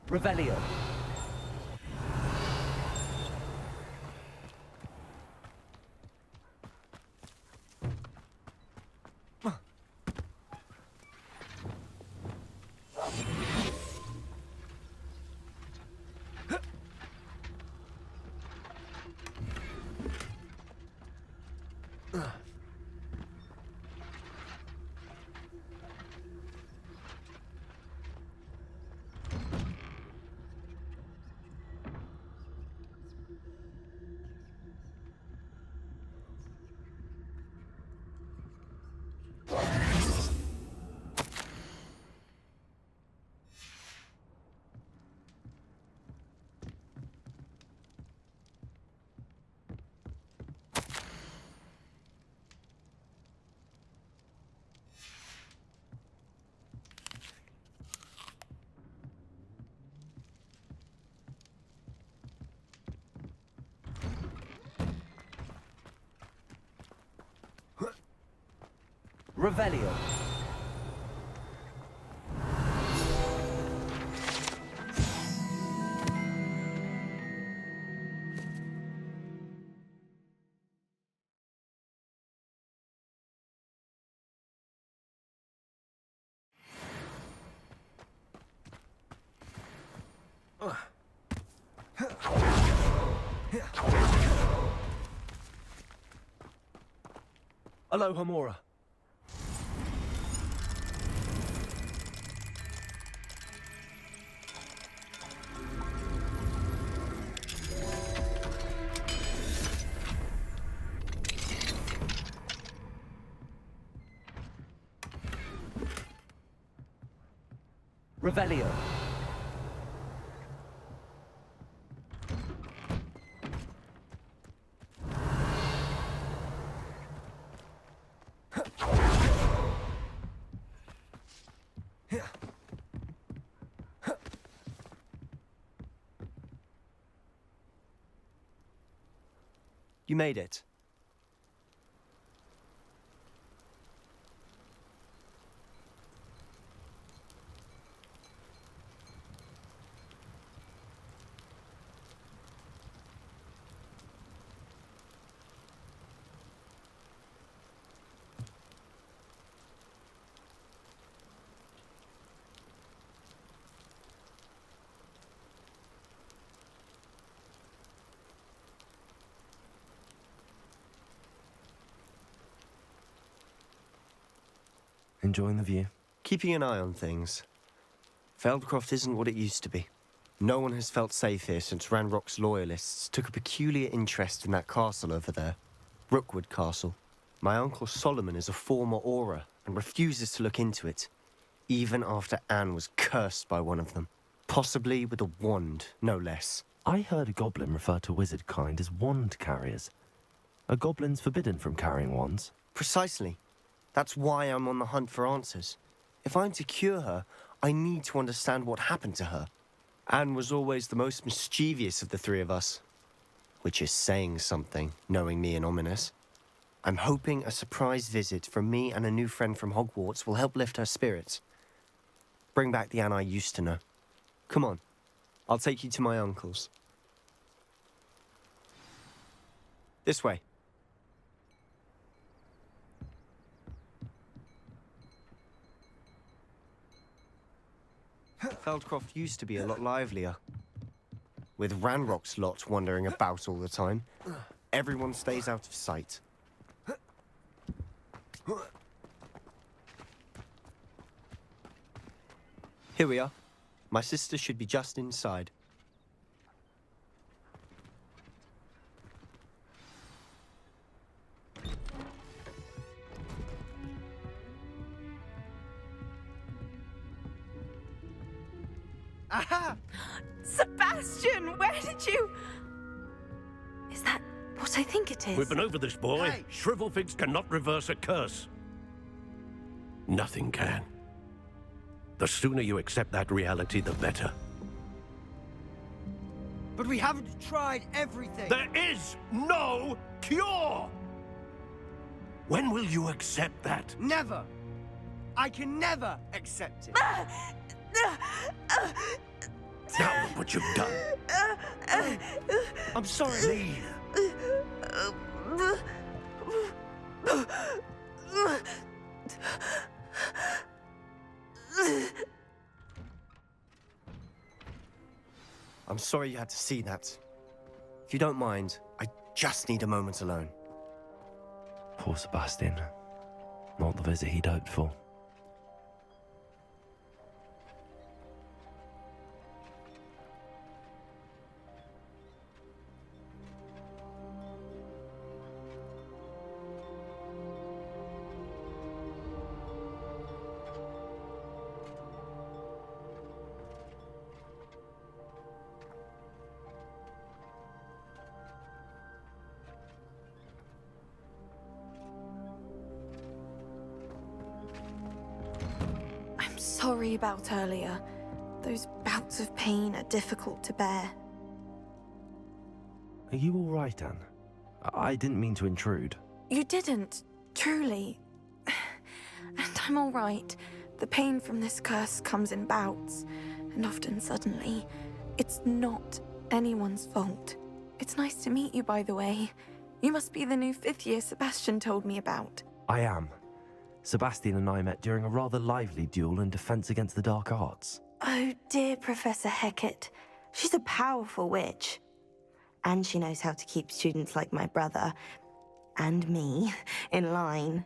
Revelio. Revelio. Aloha Mora. Revelio. You made it. Enjoying the view? Keeping an eye on things. Feldcroft isn't what it used to be. No one has felt safe here since Ranrock's loyalists took a peculiar interest in that castle over there. Rookwood Castle. My uncle Solomon is a former Auror and refuses to look into it, even after Anne was cursed by one of them. Possibly with a wand, no less. I heard a goblin refer to wizard kind as wand carriers. Are goblins forbidden from carrying wands? Precisely. That's why I'm on the hunt for answers. If I'm to cure her, I need to understand what happened to her. Anne was always the most mischievous of the three of us. Which is saying something, knowing me and Ominous. I'm hoping a surprise visit from me and a new friend from Hogwarts will help lift her spirits. Bring back the Anne I used to know. Come on, I'll take you to my uncle's. This way. Feldcroft used to be a lot livelier. With Ranrock's lot wandering about all the time, everyone stays out of sight. Here we are. My sister should be just inside. Aha! Sebastian, where did you... Is that what I think it is? We've been over this, boy. Hey! Shrivelfigs cannot reverse a curse. Nothing can. The sooner you accept that reality, the better. But we haven't tried everything. There is no cure! When will you accept that? Never! I can never accept it. Now look what you've done. I'm sorry. Leave. I'm sorry you had to see that. If you don't mind, I just need a moment alone. Poor Sebastian. Not the visit he'd hoped for. Sorry about earlier. Those bouts of pain are difficult to bear. Are you all right, Anne? I didn't mean to intrude. You didn't, truly. And I'm all right. The pain from this curse comes in bouts, and often suddenly. It's not anyone's fault. It's nice to meet you, by the way. You must be the new 5th year Sebastian told me about. I am. Sebastian and I met during a rather lively duel in defense against the dark arts. Oh, dear Professor Hecat. She's a powerful witch. And she knows how to keep students like my brother, and me, in line.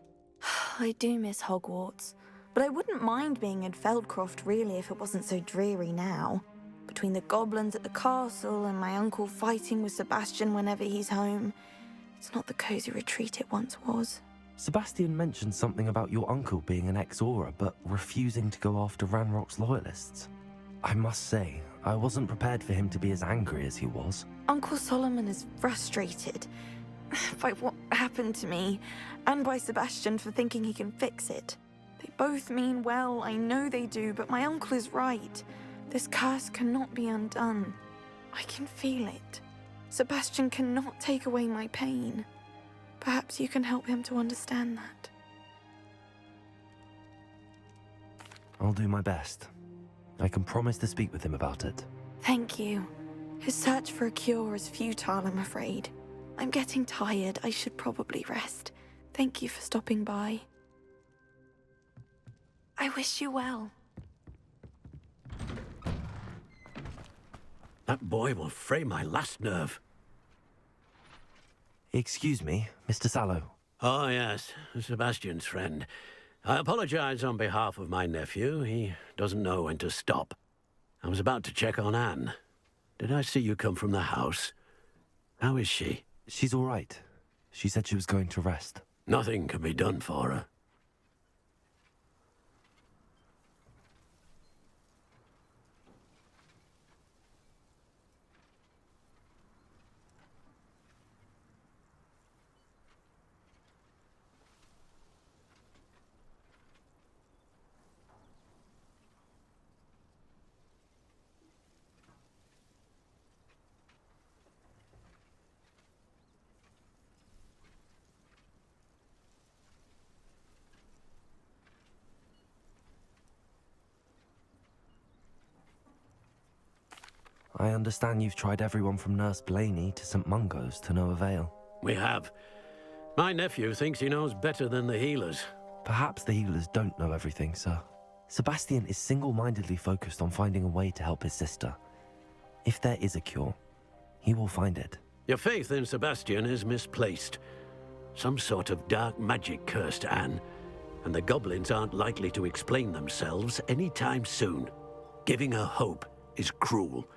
I do miss Hogwarts, but I wouldn't mind being in Feldcroft really if it wasn't so dreary now. Between the goblins at the castle and my uncle fighting with Sebastian whenever he's home, it's not the cozy retreat it once was. Sebastian mentioned something about your uncle being an ex-Auror, but refusing to go after Ranrock's loyalists. I must say, I wasn't prepared for him to be as angry as he was. Uncle Solomon is frustrated by what happened to me, and by Sebastian for thinking he can fix it. They both mean well, I know they do, but my uncle is right. This curse cannot be undone. I can feel it. Sebastian cannot take away my pain. Perhaps you can help him to understand that. I'll do my best. I can promise to speak with him about it. Thank you. His search for a cure is futile, I'm afraid. I'm getting tired. I should probably rest. Thank you for stopping by. I wish you well. That boy will fray my last nerve. Excuse me, Mr. Sallow. Oh, yes, Sebastian's friend. I apologize on behalf of my nephew. He doesn't know when to stop. I was about to check on Anne. Did I see you come from the house? How is she? She's all right. She said she was going to rest. Nothing can be done for her. I understand you've tried everyone from Nurse Blaney to St. Mungo's to no avail. We have. My nephew thinks he knows better than the healers. Perhaps the healers don't know everything, sir. Sebastian is single-mindedly focused on finding a way to help his sister. If there is a cure, he will find it. Your faith in Sebastian is misplaced. Some sort of dark magic cursed Anne, and the goblins aren't likely to explain themselves anytime soon. Giving her hope is cruel.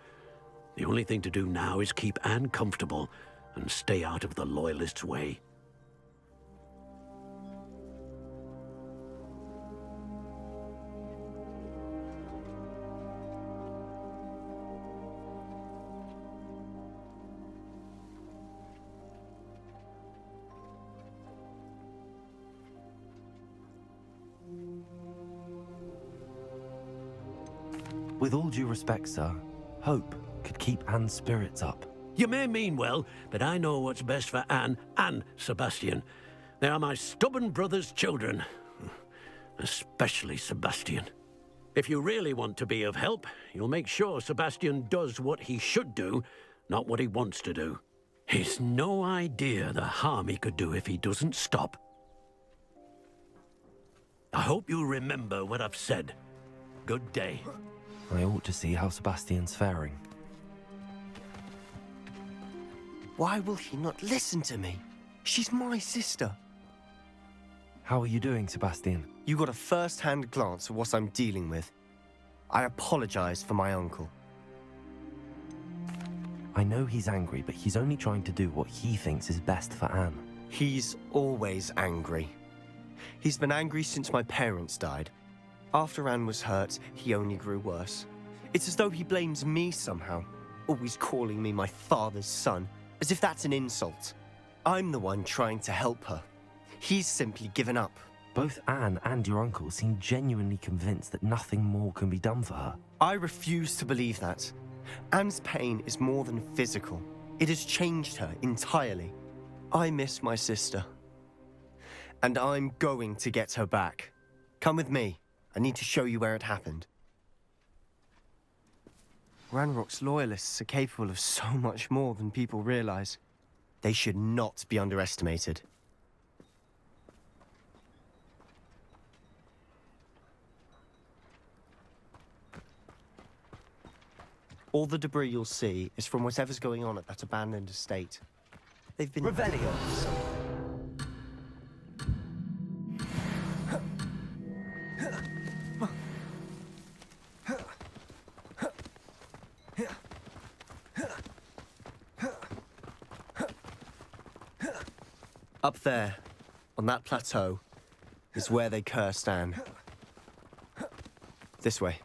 The only thing to do now is keep Anne comfortable and stay out of the Loyalists' way. With all due respect, sir, hope could keep Anne's spirits up. You may mean well, but I know what's best for Anne and Sebastian. They are my stubborn brother's children. Especially Sebastian. If you really want to be of help, you'll make sure Sebastian does what he should do, not what he wants to do. He's no idea the harm he could do if he doesn't stop. I hope you remember what I've said. Good day. I ought to see how Sebastian's faring. Why will he not listen to me? She's my sister. How are you doing, Sebastian? You got a first-hand glance at what I'm dealing with. I apologize for my uncle. I know he's angry, but he's only trying to do what he thinks is best for Anne. He's always angry. He's been angry since my parents died. After Anne was hurt, he only grew worse. It's as though he blames me somehow, always calling me my father's son, as if that's an insult. I'm the one trying to help her. He's simply given up. Both Anne and your uncle seem genuinely convinced that nothing more can be done for her. I refuse to believe that. Anne's pain is more than physical. It has changed her entirely. I miss my sister. And I'm going to get her back. Come with me. I need to show you where it happened. Ranrock's loyalists are capable of so much more than people realize. They should not be underestimated. All the debris you'll see is from whatever's going on at that abandoned estate. They've been... Revelio. Up there, on that plateau, is where they cursed Anne. This way.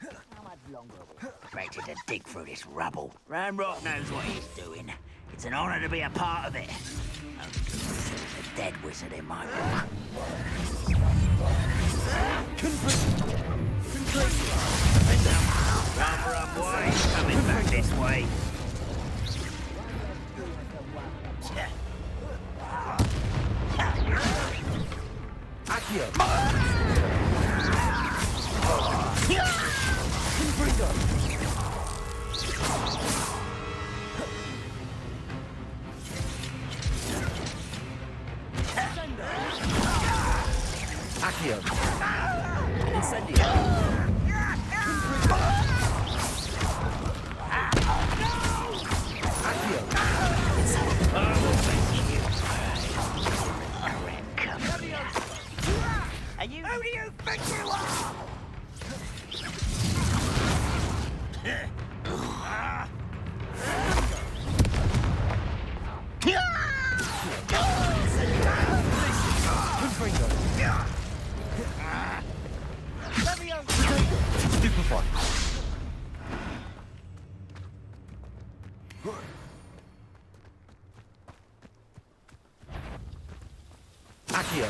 Ready to dig through this rubble. Ranrock knows what he's doing. It's an honor to be a part of it. The dead wizard in my book. Run, boy. Coming back this way. Accio. Incendio. And you... Who do you think you are? Stupefy. Accio.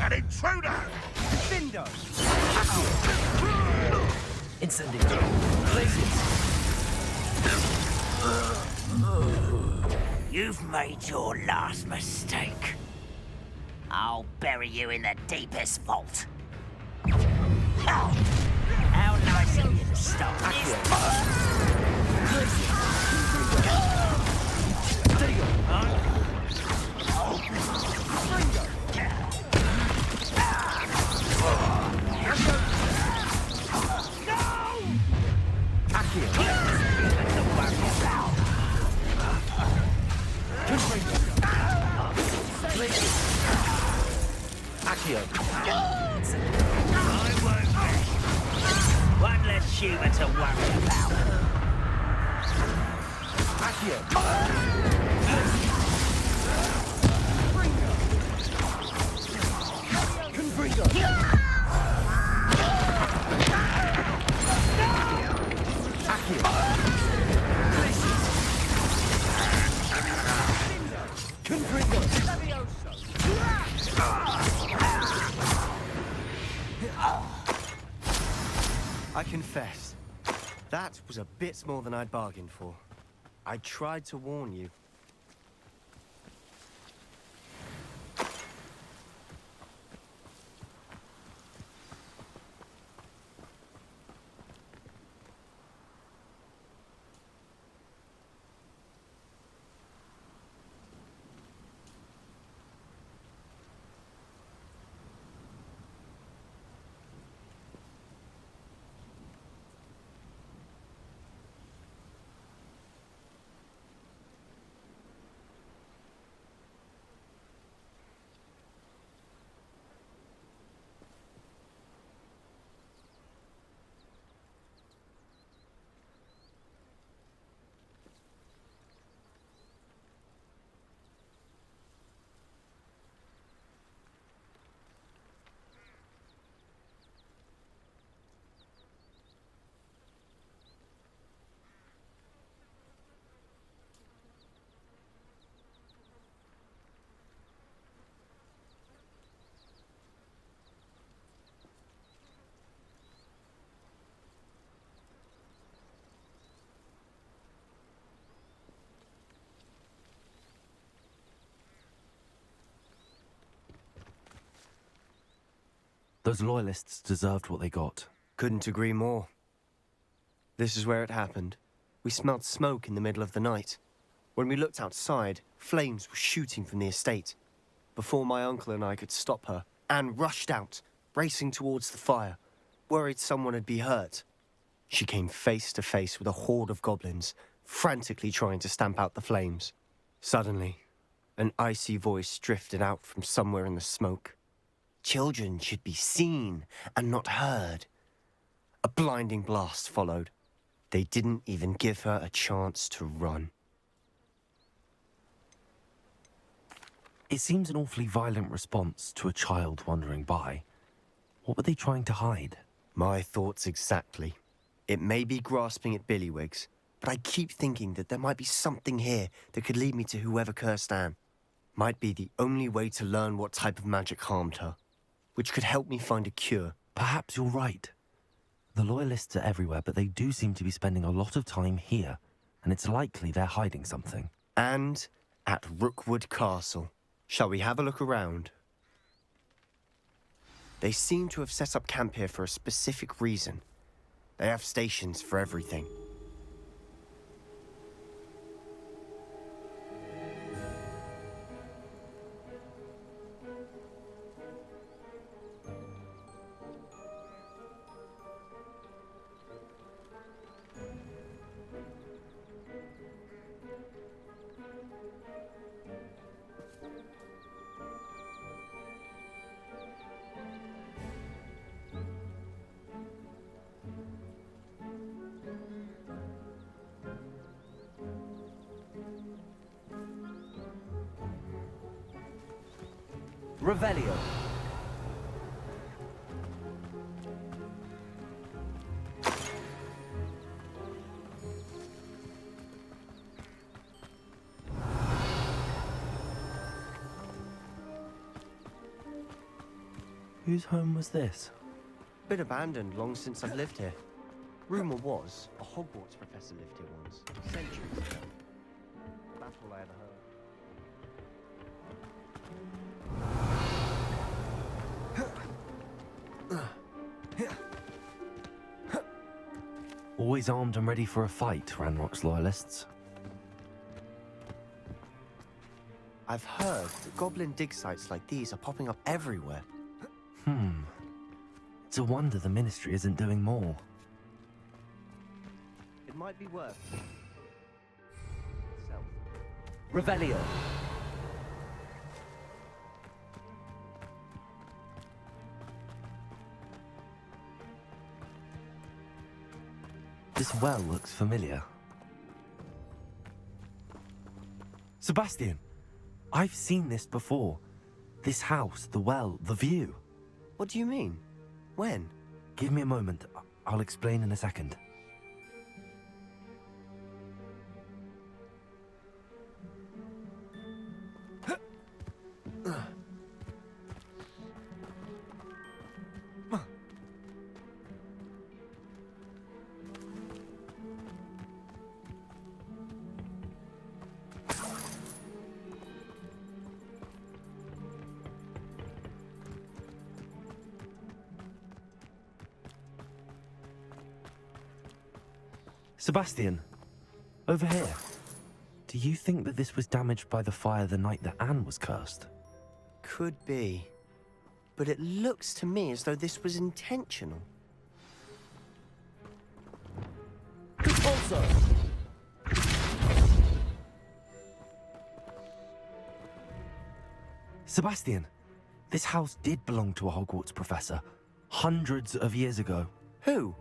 An intruder! Findo. Incendio. Glacius. You've made your last mistake. I'll bury you in the deepest vault. How nice of you to stop this. Accio. I won't rest. One less humour to worry about. Accio. Confringo. Accio. Confringo. I confess, that was a bit more than I'd bargained for. I tried to warn you. Those loyalists deserved what they got. Couldn't agree more. This is where it happened. We smelled smoke in the middle of the night. When we looked outside, flames were shooting from the estate. Before my uncle and I could stop her, Anne rushed out, racing towards the fire, worried someone had been hurt. She came face to face with a horde of goblins, frantically trying to stamp out the flames. Suddenly, an icy voice drifted out from somewhere in the smoke. Children should be seen and not heard. A blinding blast followed. They didn't even give her a chance to run. It seems an awfully violent response to a child wandering by. What were they trying to hide? My thoughts exactly. It may be grasping at Billywigs, but I keep thinking that there might be something here that could lead me to whoever cursed Anne. Might be the only way to learn what type of magic harmed her, which could help me find a cure. Perhaps you're right. The Loyalists are everywhere, but they do seem to be spending a lot of time here, and it's likely they're hiding something. And at Rookwood Castle. Shall we have a look around? They seem to have set up camp here for a specific reason. They have stations for everything. Revelio. Whose home was this? Been abandoned long since I've lived here. Rumor was a Hogwarts professor lived here once, centuries ago. That's all I ever heard. Always armed and ready for a fight, Ranrock's Loyalists. I've heard that goblin dig sites like these are popping up everywhere. It's a wonder the Ministry isn't doing more. It might be worth itself. Revelio. This well looks familiar. Sebastian, I've seen this before. This house, the well, the view. What do you mean? When? Give me a moment. I'll explain in a second. Sebastian, over here. Do you think that this was damaged by the fire the night that Anne was cursed? Could be. But it looks to me as though this was intentional. Also, Sebastian, this house did belong to a Hogwarts professor, hundreds of years ago. Who?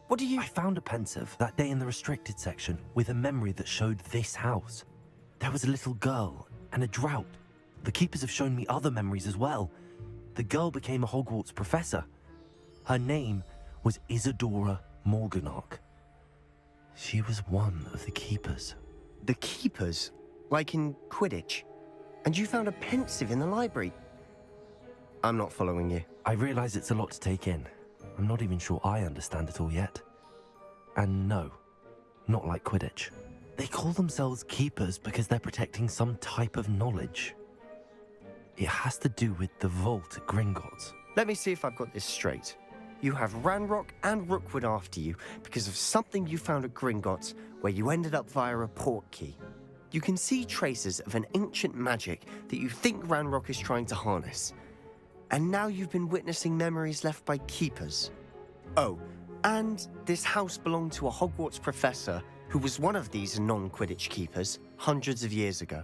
What do you... I found a pensive that day in the restricted section with a memory that showed this house. There was a little girl and a drought. The keepers have shown me other memories as well. The girl became a Hogwarts professor. Her name was Isadora Morganach. She was one of the keepers. The keepers? Like in Quidditch? And you found a pensive in the library? I'm not following you. I realize it's a lot to take in. I'm not even sure I understand it all yet. And no, not like Quidditch. They call themselves keepers because they're protecting some type of knowledge. It has to do with the vault at Gringotts. Let me see if I've got this straight. You have Ranrock and Rookwood after you because of something you found at Gringotts where you ended up via a port key. You can see traces of an ancient magic that you think Ranrock is trying to harness. And now you've been witnessing memories left by keepers. Oh, and this house belonged to a Hogwarts professor who was one of these non-Quidditch keepers hundreds of years ago.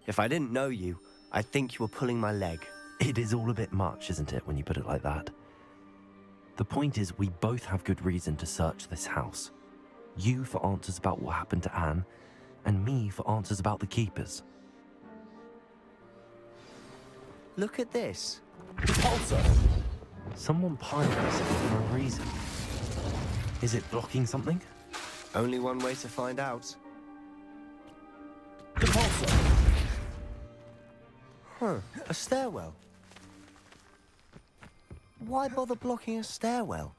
If I didn't know you, I'd think you were pulling my leg. It is all a bit much, isn't it, when you put it like that? The point is, we both have good reason to search this house. You for answers about what happened to Anne, and me for answers about the keepers. Look at this. repulsor. Someone piled this for a reason. Is it blocking something? Only one way to find out. Repulsor. Huh, a stairwell. Why bother blocking a stairwell?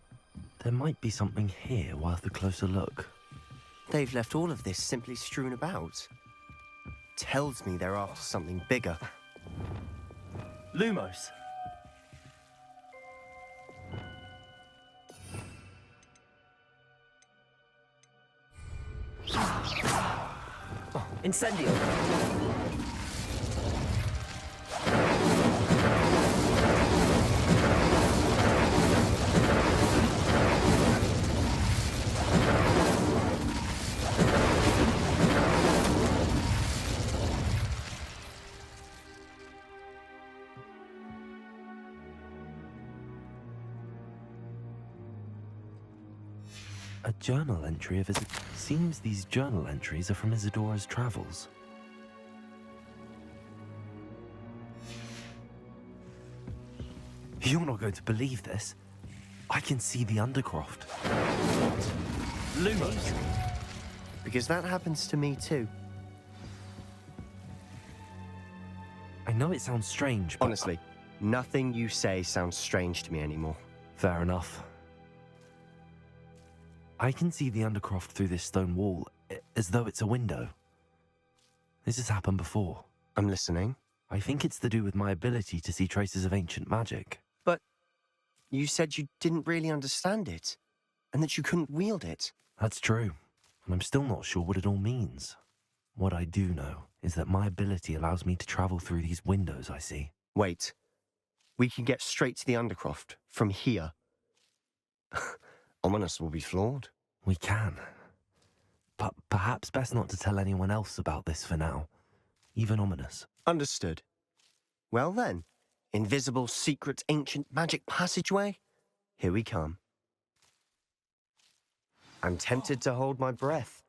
There might be something here worth a closer look. They've left all of this simply strewn about. Tells me they're after something bigger. Lumos! Incendio. A journal entry of Seems these journal entries are from Isadora's travels. You're not going to believe this. I can see the Undercroft. Lumos. Because that happens to me too. I know it sounds strange, but... Honestly, nothing you say sounds strange to me anymore. Fair enough. I can see the Undercroft through this stone wall, as though it's a window. This has happened before. I'm listening. I think it's to do with my ability to see traces of ancient magic. But you said you didn't really understand it, and that you couldn't wield it. That's true, and I'm still not sure what it all means. What I do know is that my ability allows me to travel through these windows I see. Wait. We can get straight to the Undercroft from here. Ominous will be flawed. We can. But perhaps best not to tell anyone else about this for now. Even Ominous. Understood. Well then, invisible, secret, ancient magic passageway? Here we come. I'm tempted to hold my breath.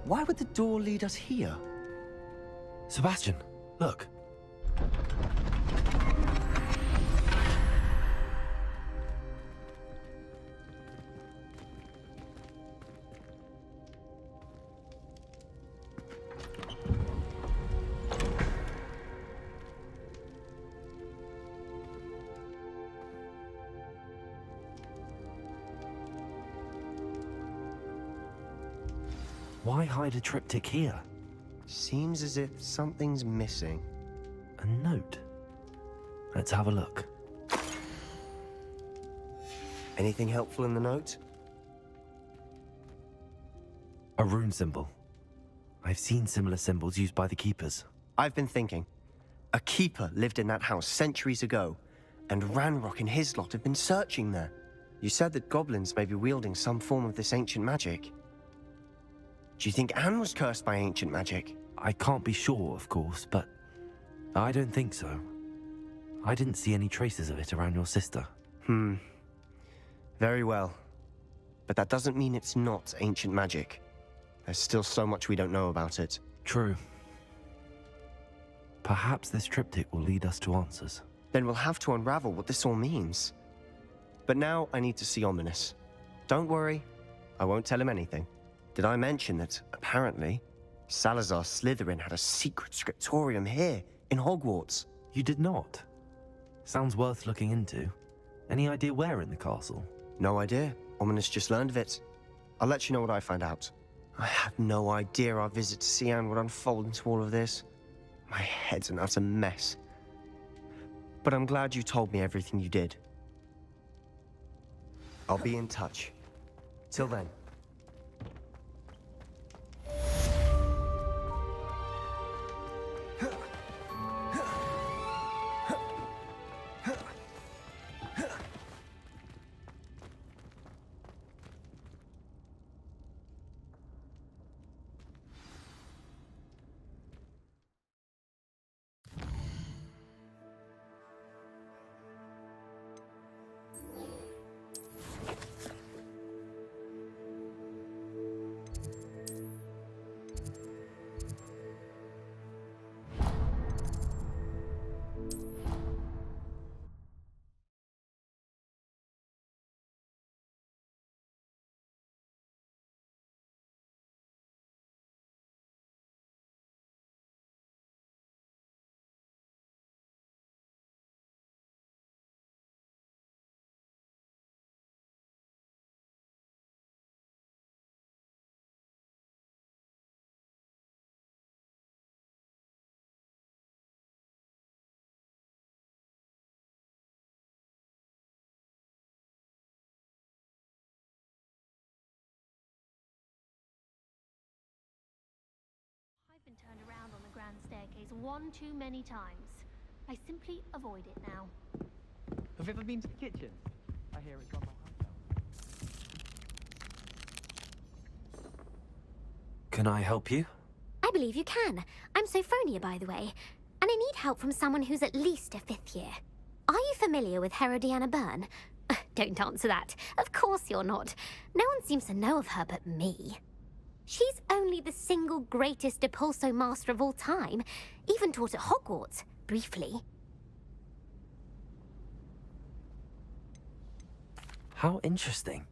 Why would the door lead us here? Sebastian, look. Why hide a triptych here? Seems as if something's missing. A note. Let's have a look. Anything helpful in the note? A rune symbol. I've seen similar symbols used by the keepers. I've been thinking. A keeper lived in that house centuries ago, and Ranrock and his lot have been searching there. You said that goblins may be wielding some form of this ancient magic. Do you think Anne was cursed by ancient magic? I can't be sure, of course, but I don't think so. I didn't see any traces of it around your sister. Very well. But that doesn't mean it's not ancient magic. There's still so much we don't know about it. True. Perhaps this triptych will lead us to answers. Then we'll have to unravel what this all means. But now I need to see Ominous. Don't worry, I won't tell him anything. Did I mention that, apparently, Salazar Slytherin had a secret scriptorium here, in Hogwarts? You did not? Sounds worth looking into. Any idea where in the castle? No idea. Ominous just learned of it. I'll let you know what I find out. I had no idea our visit to Cian would unfold into all of this. My head's an utter mess. But I'm glad you told me everything you did. I'll be in touch. Till then. I've been turned around on the grand staircase one too many times. I simply avoid it now. Have you ever been to the kitchen? I hear it's run by high. Can I help you? I believe you can. I'm Sophronia, by the way, and I need help from someone who's at least a 5th year. Are you familiar with Herodiana Byrne? Don't answer that. Of course you're not. No one seems to know of her but me. She's only the single greatest Depulso master of all time. Even taught at Hogwarts, briefly. How interesting.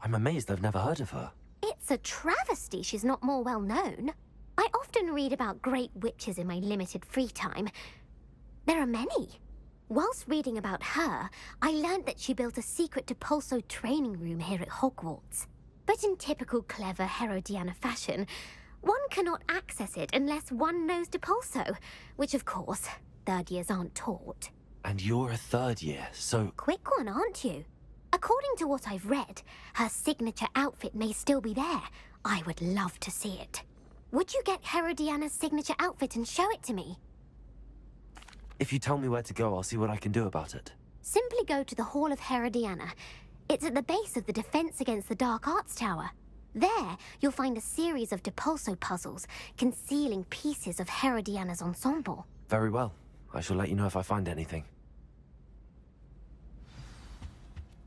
I'm amazed I've never heard of her. It's a travesty she's not more well known. I often read about great witches in my limited free time. There are many. Whilst reading about her, I learned that she built a secret Depulso training room here at Hogwarts. But in typical clever Herodiana fashion, one cannot access it unless one knows Depulso, which of course, third years aren't taught. And you're a third year, so... Quick one, aren't you? According to what I've read, her signature outfit may still be there. I would love to see it. Would you get Herodiana's signature outfit and show it to me? If you tell me where to go, I'll see what I can do about it. Simply go to the Hall of Herodiana. It's at the base of the Defense Against the Dark Arts Tower. There, you'll find a series of Depulso puzzles concealing pieces of Herodiana's ensemble. Very well. I shall let you know if I find anything.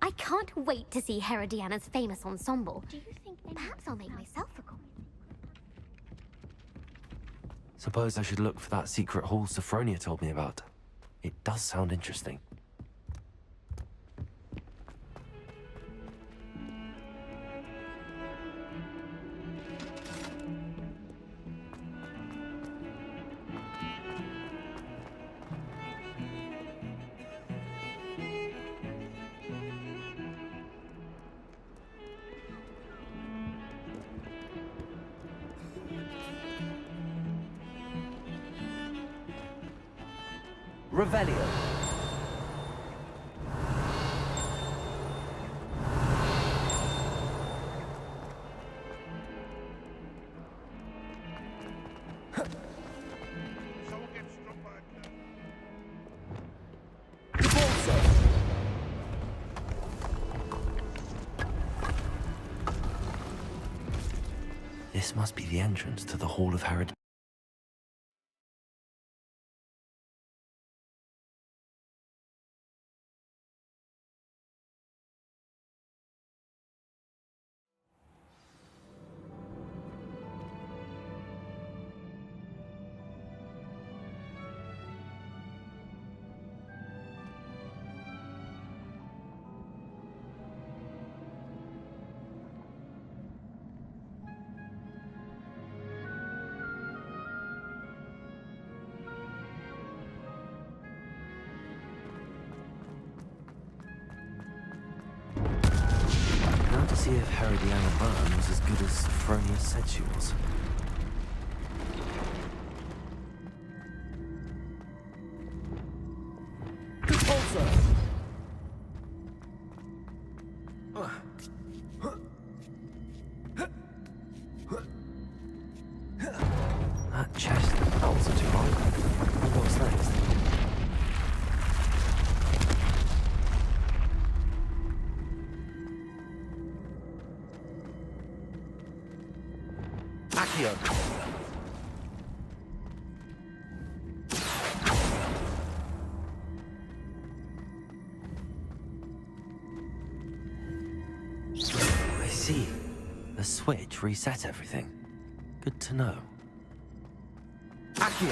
I can't wait to see Herodiana's famous ensemble. Do you think perhaps I'll make myself a copy? Suppose I should look for that secret hall Sophronia told me about. It does sound interesting. Revelio. This must be the entrance to the Hall of Herod. Now to see if Herodiana Byrne was as good as Sophronia said she was. That chest and belts are too long. What's next? Accio. I see. The switch reset everything. Good to know. Accio.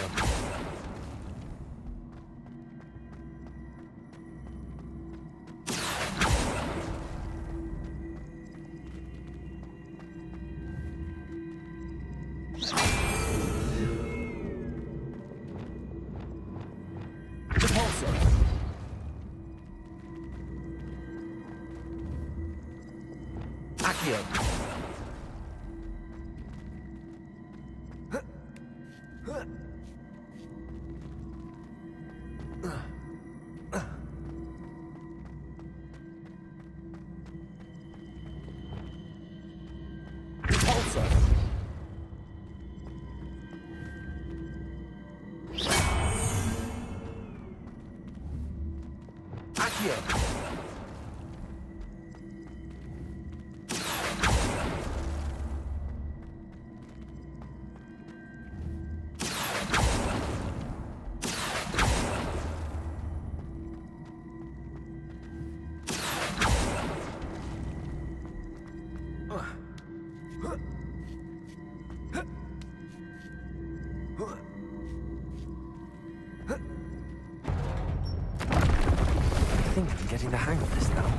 Accio. Accio. getting the hang of this now.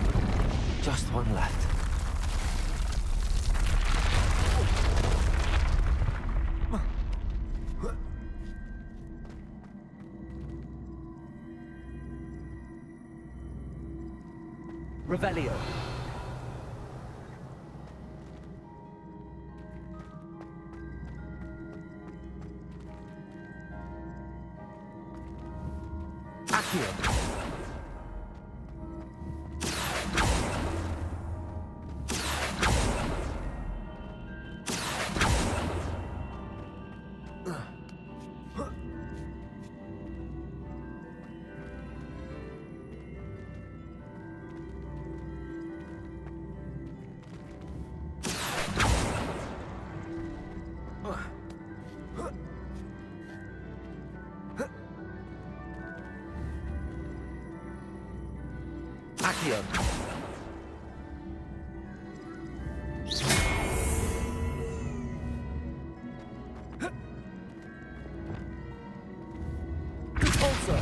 Just one left. Revelio. Accio. Accio. Repulsor.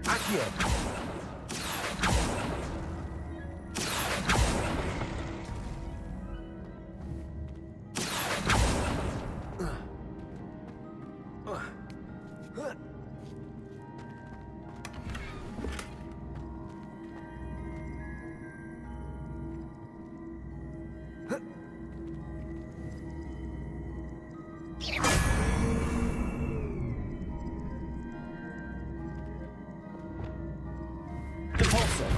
Accio. Repulsor.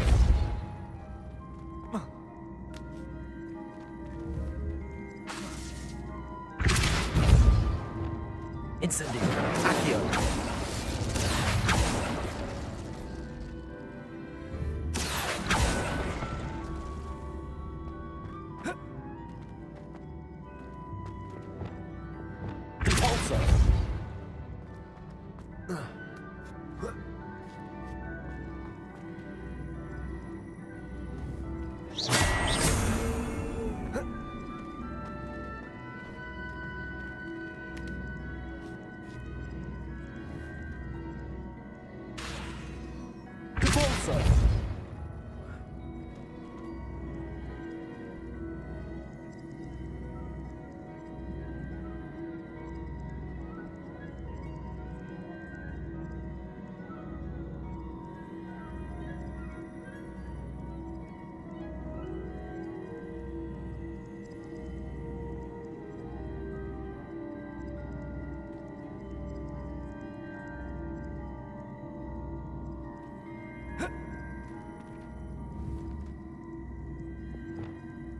Incendio. Accio. Repulsor. Repulsor.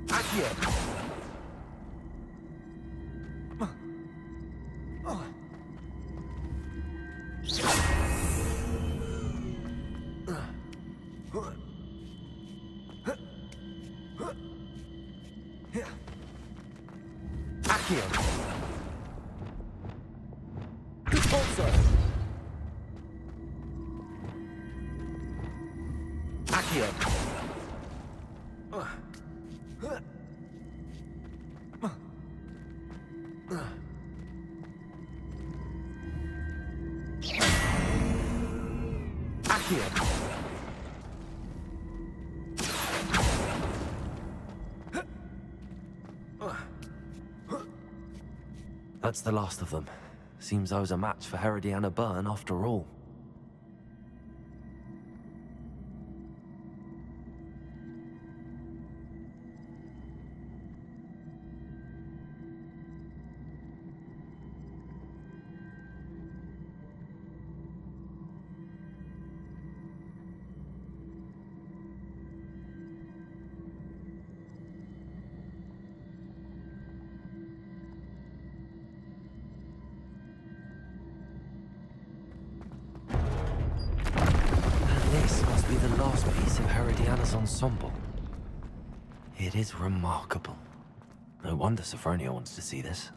Accio. Accio. Repulsor. Accio. Accio. That's the last of them. Seems I was a match for Herodiana Byrne after all. This must be the last piece of Herodiana's ensemble. It is remarkable. No wonder Sophronia wants to see this.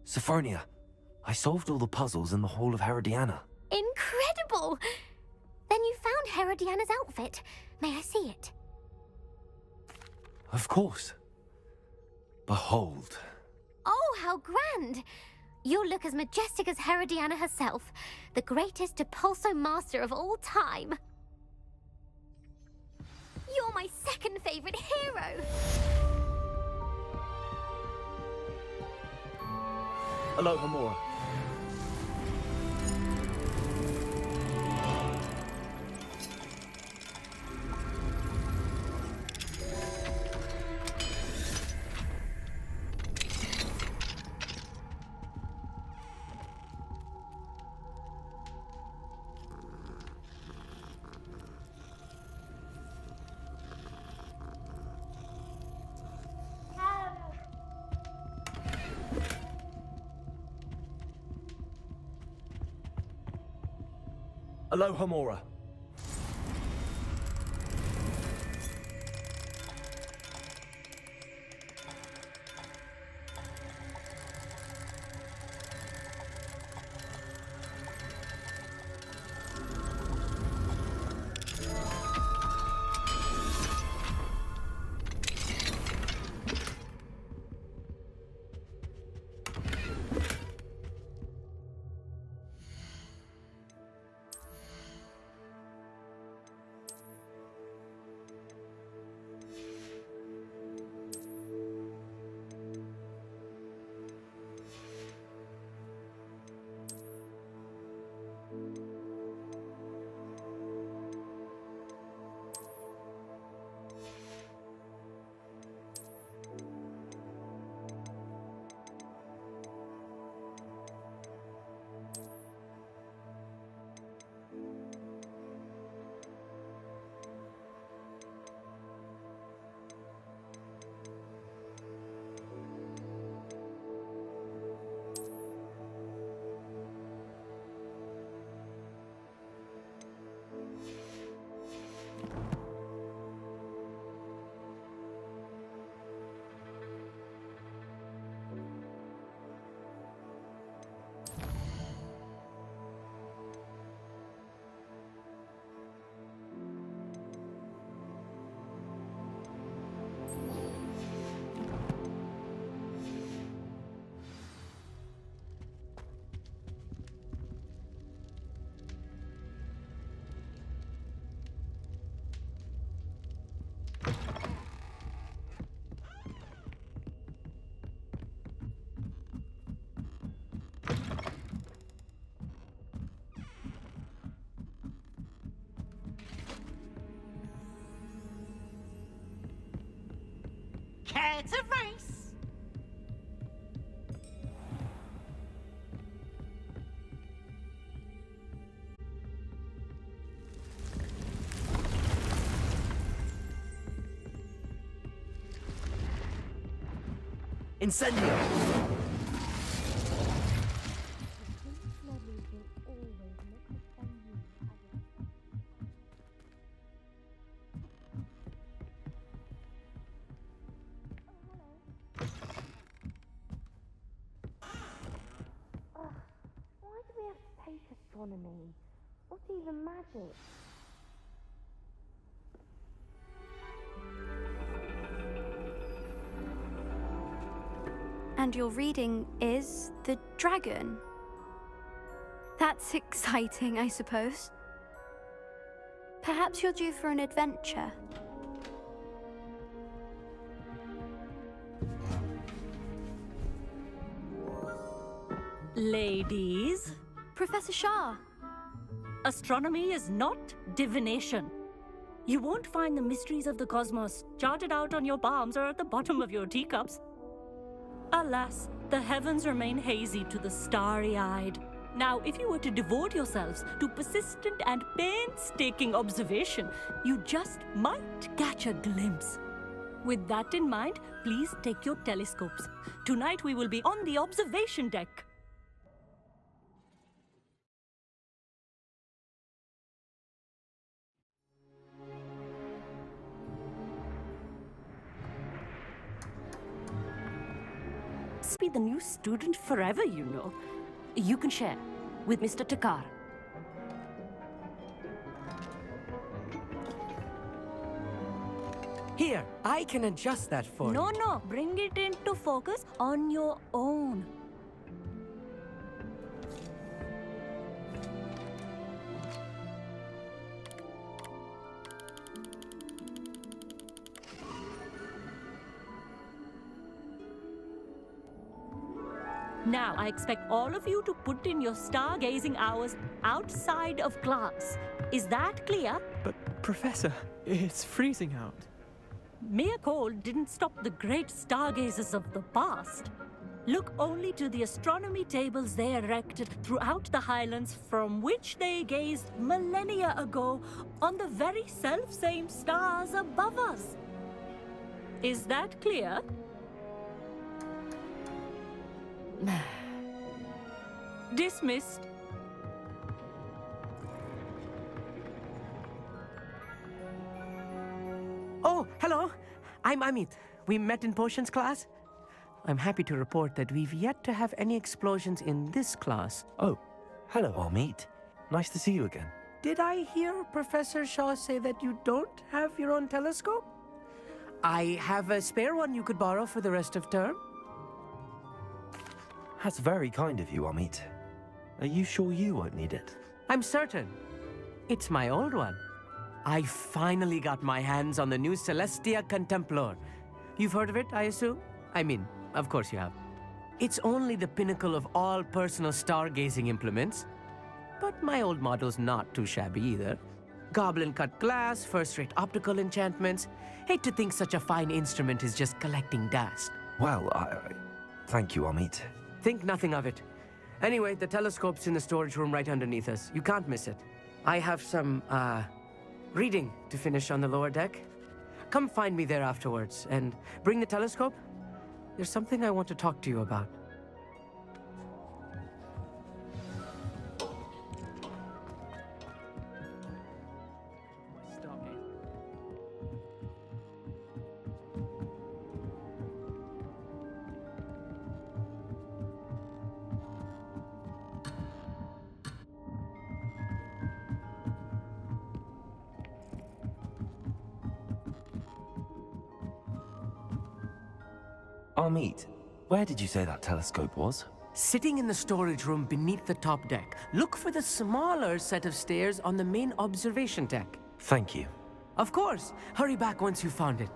Sophronia, I solved all the puzzles in the Hall of Herodiana. Incredible! Then you found Herodiana's outfit. May I see it? Of course. Behold. Oh, how grand! You'll look as majestic as Herodiana herself, the greatest Depulso master of all time. You're my second favorite hero! Hello, Hamura. Hello, Hamura. Care to race? Incendio! Why do we have to take astronomy? What's even magic? And your reading is the dragon. That's exciting, I suppose. Perhaps you're due for an adventure. Ladies, Professor Shah. astronomy is not divination. You won't find the mysteries of the cosmos charted out on your palms or at the bottom of your teacups. Alas, the heavens remain hazy to the starry-eyed. Now, if you were to devote yourselves to persistent and painstaking observation, you just might catch a glimpse. With that in mind, please take your telescopes. Tonight we will be on the observation deck. must be the new student forever, you know. You can share with Mr. Takar. Here, I can adjust that for you. No, bring it into focus on your own. Now, I expect all of you to put in your stargazing hours outside of class. Is that clear? But, Professor, it's freezing out. Mere cold didn't stop the great stargazers of the past. Look only to the astronomy tables they erected throughout the Highlands, from which they gazed millennia ago on the very self-same stars above us. Is that clear? Dismissed. Oh, hello. I'm Amit. We met in potions class. I'm happy to report that we've yet to have any explosions in this class. Oh, hello, Amit. Nice to see you again. Did I hear Professor Shaw say that you don't have your own telescope? I have a spare one you could borrow for the rest of term. That's very kind of you, Amit. Are you sure you won't need it? I'm certain. It's my old one. I finally got my hands on the new Celestia Contemplor. You've heard of it, I assume? I mean, of course you have. It's only the pinnacle of all personal stargazing implements. But my old model's not too shabby either. Goblin-cut glass, first-rate optical enchantments. Hate to think such a fine instrument is just collecting dust. Well, thank you, Amit. Think nothing of it. Anyway, the telescope's in the storage room right underneath us. You can't miss it. I have some, reading to finish on the lower deck. Come find me there afterwards, and bring the telescope. There's something I want to talk to you about. Amit, where did you say that telescope was? Sitting in the storage room beneath the top deck. Look for the smaller set of stairs on the main observation deck. Thank you. Of course. Hurry back once you've found it.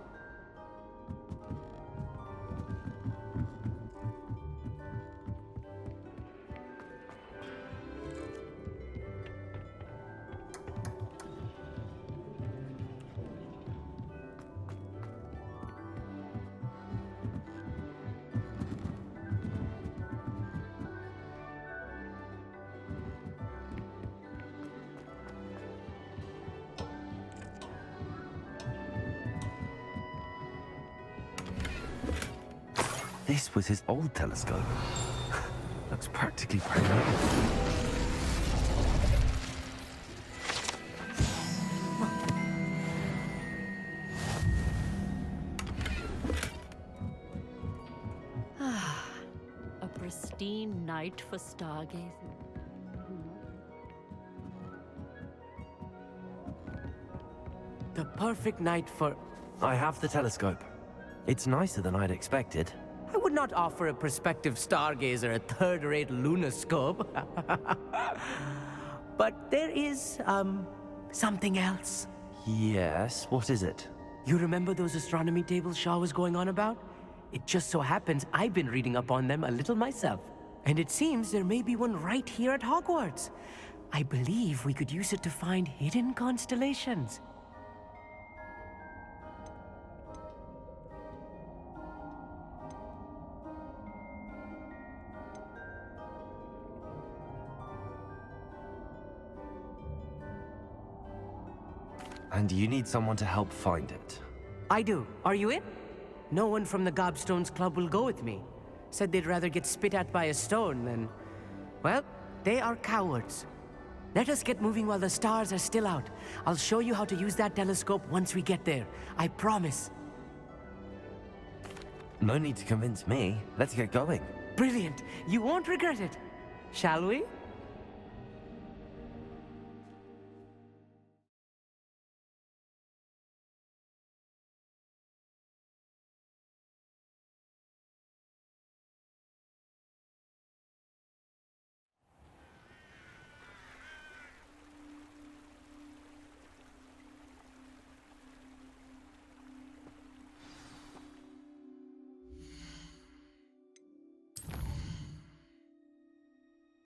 This was his old telescope. Looks practically brand new. A pristine night for stargazing. The perfect night for... I have the telescope. It's nicer than I'd expected. I would not offer a prospective stargazer a third-rate lunoscope. But there is, something else. Yes, what is it? You remember those astronomy tables Shaw was going on about? It just so happens I've been reading up on them a little myself. And it seems there may be one right here at Hogwarts. I believe we could use it to find hidden constellations. And you need someone to help find it. I do. Are you in? No one from the Gobstones Club will go with me. Said they'd rather get spit at by a stone than... Well, they are cowards. Let us get moving while the stars are still out. I'll show you how to use that telescope once we get there. I promise. No need to convince me. Let's get going. Brilliant. You won't regret it. Shall we?